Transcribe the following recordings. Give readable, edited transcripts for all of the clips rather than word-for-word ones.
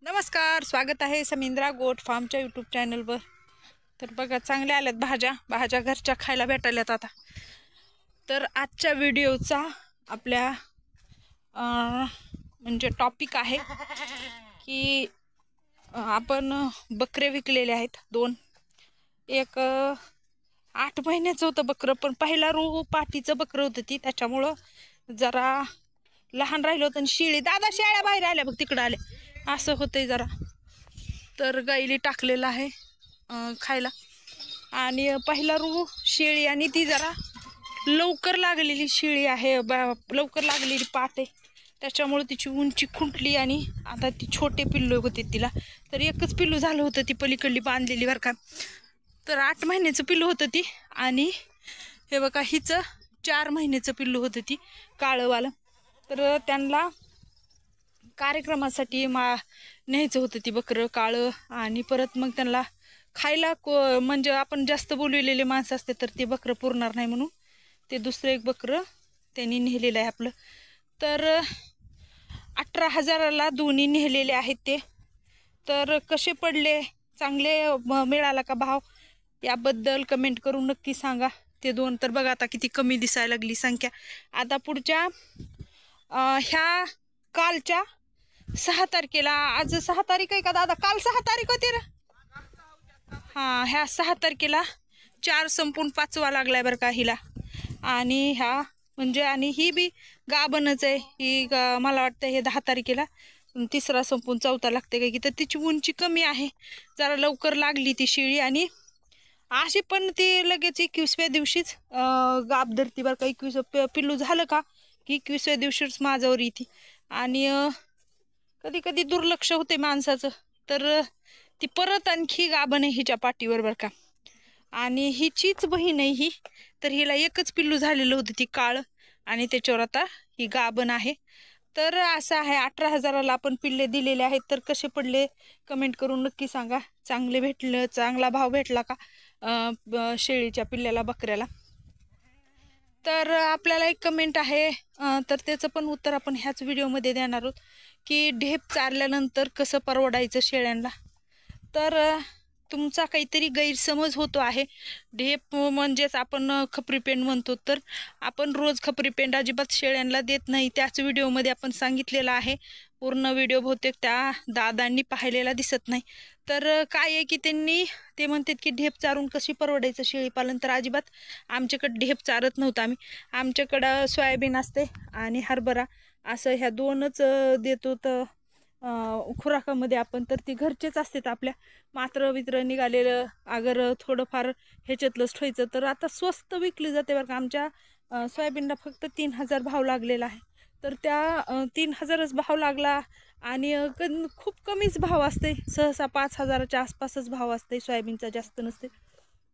नमस्कार, स्वागत आहे समिंद्रा गोट फार्मच्या यूट्यूब चॅनलवर। तर बघा, चांगल्या आल्यात भाज्या घरच्या खायला भेटायल्यात आता। तर आजच्या व्हिडिओचा आपल्या म्हणजे टॉपिक आहे की आपण बकरे विकलेले आहेत दोन। एक 8 महिन्याचं होतं बकरं, पण पहिला पाठीचं बकरं होतं ती, त्याच्यामुळं जरा लहान राहिलं होतं। शिळी दादा शेळ्या बाहेर आल्या बघ, तिकडं आल्या, असं होतंय जरा। तर गाईली टाकलेलं आहे खायला। आणि पहिला शेळी, आणि ती जरा लवकर लागलेली शेळी आहे, लवकर लागलेली पाट आहे, त्याच्यामुळे तिची उंची खुंटली आणि आता ती छोटे पिल्लू होते तिला। तर एकच पिल्लू झालं होतं, ती पलीकडली बांधलेली बरं का। तर 8 महिन्याचं पिल्लू होतं ती, आणि हे बघा हिचं 4 महिन्याचं पिल्लू होतं ती, काळंवालं। तर त्यांना कार्यक्रमासाठी न्यायचं होतं ती बकरं काळं। आणि परत मग त्यांना खायला म्हणजे आपण जास्त बोलवलेले माणसं असते तर ते बकरं पुरणार नाही, म्हणून ते दुसरं एक बकरं त्यांनी नेलेलं आहे आपलं। तर 18,000ला दोन्ही नेलेले आहेत ते। तर कसे पडले, चांगले मिळाला का भाव, याबद्दल कमेंट करून नक्की सांगा। ते दोन तर बघा आता किती कमी दिसायला लागली संख्या। आता पुढच्या ह्या कालच्या 6 तारखेला, आज 6 तारीख आहे का दादा? काल 6 तारीख होती रे। हा, ह्या 6 तारखेला 4 संपून 5वा लागलाय बरं का हिला। आणि ह्या म्हणजे, आणि ही बी गाभणच आहे ही। मला वाटतं हे 10 तारखेला 3रा संपून 4था लागते काय की। तर तिची उंची कमी आहे, जरा लवकर लागली ती शेळी। आणि अशी पण ती लगेच 21व्या दिवशीच गाभ धरती बरं का। 21 पिल्लू झालं का की 21व्या दिवशीच माझ्यावर येते। आणि कधी कधी दुर्लक्ष होते माणसाचं, तर ती परत आणखी गाभण आहे हिच्या पाठीवर बरं का। आणि हिचीच बहीण आहे ही, तर हिला एकच पिल्लू झालेलं होतं ती काळ, आणि त्याच्यावर आता ही गाभण आहे। तर असं आहे, 18,000ला आपण पिल्ले दिलेले आहेत। तर कसे पडले कमेंट करून नक्की सांगा। चांगले भेटलं, चांगला भाव भेटला का शेळीच्या पिल्ल्याला, बकऱ्याला? तर आपल्याला एक कमेंट आहे, तर त्याचं पण उत्तर आपण ह्याच व्हिडिओमध्ये देणार आहोत की ढेप चारल्यानंतर कसं परवडायचं शेळ्यांना। तर तुमचा काहीतरी गैरसमज होतो आहे। ढेप म्हणजेच आपण खपरी पेंड म्हणतो, तर आपण रोज खपरी पेंड अजिबात शेळ्यांना देत नाही। त्याच व्हिडिओमध्ये आपण सांगितलेलं आहे। पूर्ण व्हिडिओ बहुतेक त्या दादांनी पाहिलेला दिसत नाही। तर काय आहे की ते म्हणतात की ढेप चारून कशी परवडायचं शेळी पालन। तर अजिबात आमच्याकडे ढेप चारत नव्हतं आम्ही। आमच्याकडं सोयाबीन असते आणि हरभरा, असं ह्या दोनच देतो तर खुराकामध्ये आपण। तर ती घरचेच असतात आपल्या, मात्र वित्र निघालेलं अगर थोडंफार ह्याच्यातलंच ठेवायचं। तर आता स्वस्त विकली जाते बरं का। आमच्या सोयाबीनला फक्त 3,000 भाव लागलेला आहे। तर त्या 3,000च भाव लागला, आणि खूप कमीच भाव असते, सहसा 5,000च्या आसपासच भाव असते, सोयाबीनचा जास्त नसते।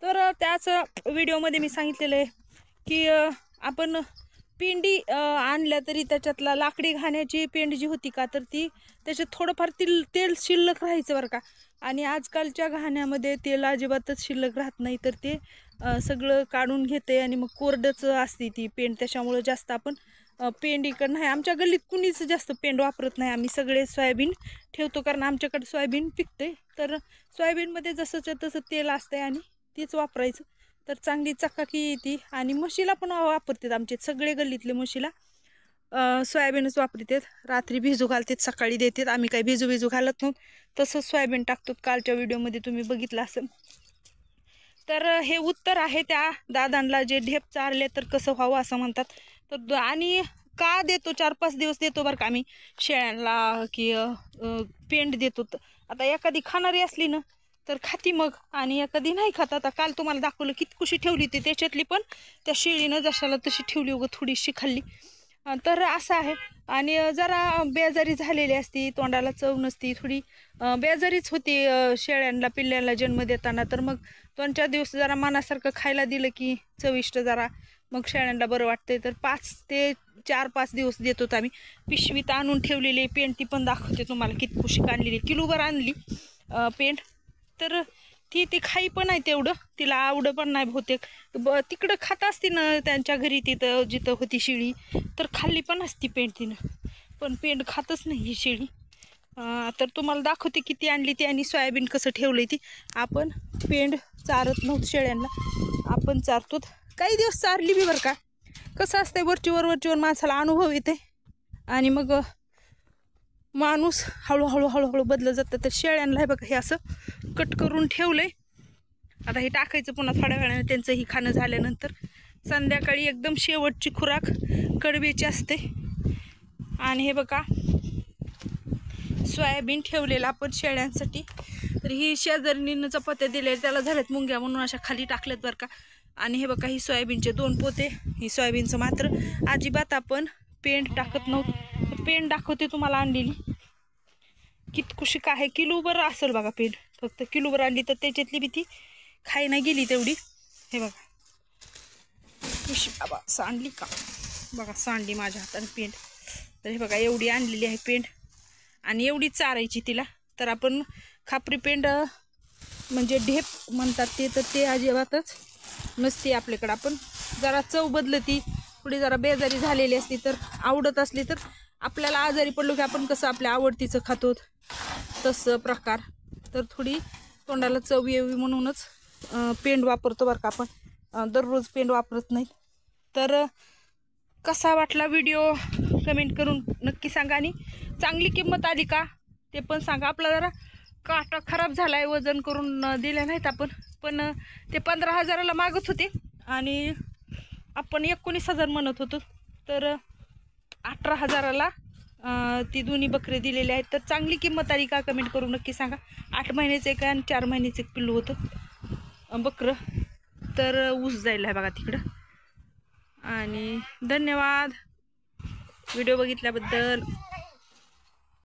तर त्याच व्हिडिओमध्ये मी सांगितलेलं आहे की आपण पेंडी आणल्या तरी त्याच्यातला लाकडी घाण्याची पेंड जी होती का, तर ती त्याच्यात थोडंफार तेल शिल्लक राहायचं बरं का। आणि आजकालच्या घाण्यामध्ये तेल अजिबातच शिल्लक राहत नाही, तर ते सगळं काढून घेते आणि मग कोरडच असते ती पेंड। त्याच्यामुळं जास्त आपण पेंड इकडं नाही, आमच्या गल्लीत कुणीच जास्त पेंड वापरत नाही। आम्ही सगळे सोयाबीन ठेवतो, कारण आमच्याकडे सोयाबीन पिकते। तर सोयाबीनमध्ये जसंच तसं तेल असतंय आणि तीच वापरायचं, तर चांगली चकाकी येते। आणि म्हशीला पण वापरतात आमचे सगळे गल्लीतले, म्हशीला सोयाबीनच वापरतात। रात्री भिजू घालतात, सकाळी देतात। आम्ही काही भिजू घालत नव्हतं, तसंच सोयाबीन टाकतो। कालच्या व्हिडिओमध्ये तुम्ही बघितलं असेल। तर हे उत्तर आहे त्या दादांना जे ढेप चारले तर कसं व्हावं असं म्हणतात। तर आणि का देतो, 4-5 दिवस देतो बरं का आम्ही शेळ्यांना, की पेंड देतो। आता एखादी खाणारी असली ना तर खाती मग, आणि एखादी नाही खात। आता काल तुम्हाला दाखवलं किती कुशी ठेवली होती, त्याच्यातली पण त्या शेळीनं जशाला तशी ठेवली, उगं थोडीशी खाल्ली। तर असं आहे। आणि जरा बेजारी झालेली असती, तोंडाला चव नसती, थोडी बेजारीच होती शेळ्यांना पिल्ल्याला जन्म देताना। तर मग 2-4 दिवस जरा मनासारखं खायला दिलं की चविष्ट जरा, मग शेळ्यांना बरं वाटतंय। तर 5 ते 4-5 दिवस देतो आम्ही। पिशवीत आणून ठेवलेली पेंड ती पण दाखवते तुम्हाला, किती कुशी आणलेली, किलोभर आणली पेंड। तर ती खाई पण आहे तेवढं, तिला आवडं पण नाही बहुतेक। तिकडं खात असती ना त्यांच्या घरी, तिथं जिथं होती शेळी, तर खाल्ली पण असती पेंड तिनं, पण पेंड खातच नाही ही शेळी। तर तुम्हाला दाखवते किती आणली ती आणि सोयाबीन कसं ठेवलंय ती. आपण पेंड चारत नव्हतं शेळ्यांना, आपण चारतो. काही दिवस चारली बी बरं का. कसं असतंय वरचीवर माणसाला अनुभव येते आणि मग माणूस हळूहळू बदलत जातं. तर शेळ्यांना हे बघा हे असं कट करून ठेवलंय. आता हे टाकायचं पुन्हा थोड्या वेळाने त्यांचंही खाणं झाल्यानंतर. संध्याकाळी एकदम शेवटची खुराक कडब्याची असते. आणि हे बघा सोयाबीन ठेवलेलं आपण शेळ्यांसाठी. तर ही शेजारीनं चपात्या दिल्या त्याला झाल्यात मुंग्या म्हणून अशा खाली टाकल्यात बरं का. आणि हे बघा ही सोयाबीनचे 2 पोते. ही सोयाबीनचं मात्र अजिबात आपण पेंड टाकत नव्हतं. पेंड दाखवते तुम्हाला आणलेली कितकुशी काय किलोभर असेल बघा पेंड. फक्त किलोभर आणली तर त्याच्यातली बी ती खाई नाही गेली तेवढी. हे बघा खुशी बाबा सांडली का बघा, सांडली माझ्या हाताने पेंड. तर हे बघा एवढी आणलेली आहे पेंड आणि एवढी चारायची तिला. तर आपण खापरी पेंड म्हणजे ढेप म्हणतात ते, तर ते अजिबातच नसते आपल्याकडं. आपण जरा चव बदलती थोडी, जरा बेजारी झालेली असती तर आवडत असली तर आपल्याला आजारी पडलो की आपण कसं आपल्या आवडतीचं खातो तसं प्रकार. तर थोडी तोंडाला चव यावी म्हणूनच पेंड वापरतो बरं का आपण. दररोज पेंड वापरत नाही. तर कसा वाटला व्हिडिओ कमेंट करून नक्की सांगा. आणि चांगली किंमत आली का ते पण सांगा. आपला जरा काटा खराब झाला आहे, वजन करून दिले नाहीत आपण. पण ते 15,000ला मागत होते आणि आपण 19,000 म्हणत होतो. तर 18,000ला ती दोन्ही बकरे दिलेले आहेत. तर चांगली किंमत आली का कमेंट करून नक्की सांगा. 8 महिन्याचं एक आणि 4 महिन्याचं एक पिल्लू होतं बकरं. तर ऊस जायला आहे बघा तिकडं. आणि धन्यवाद व्हिडिओ बघितल्याबद्दल.